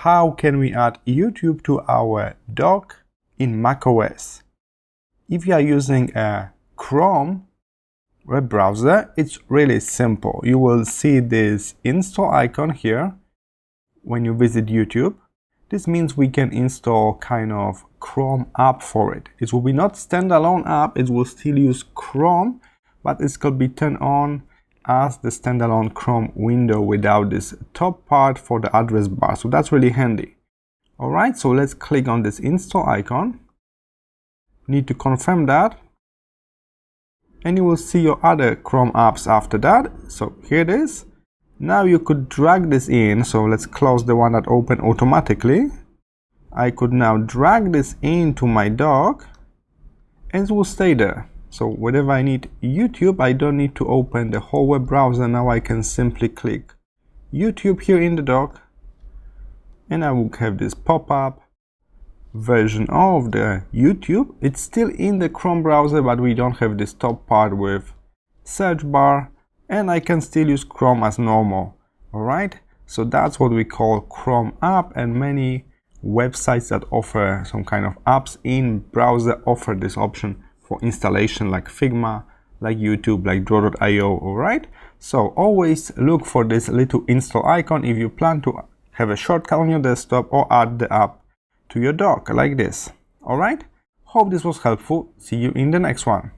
how can we add YouTube to our dock in macOS. If you are using a Chrome web browser, it's really simple. You will see this install icon here when you visit YouTube. This means we can install kind of Chrome app for it. It will be not standalone app, it will still use Chrome, but it could be turned on as the standalone Chrome window without this top part for the address bar. So that's really handy. Alright, so let's click on this install icon. Need to confirm that. And you will see your other Chrome apps after that. So here it is. Now you could drag this in. So let's close the one that opened automatically. I could now drag this into my dock and it will stay there. So whenever I need YouTube, I don't need to open the whole web browser. Now I can simply click YouTube here in the dock and I will have this pop-up version of the YouTube. It's still in the Chrome browser, but we don't have this top part with search bar, and I can still use Chrome as normal. Alright, so that's what we call Chrome app, and many websites that offer some kind of apps in browser offer this option for installation, like Figma, like YouTube, like Draw.io. Alright, so always look for this little install icon if you plan to have a shortcut on your desktop or add the app to your dock like this. Alright, hope this was helpful. See you in the next one.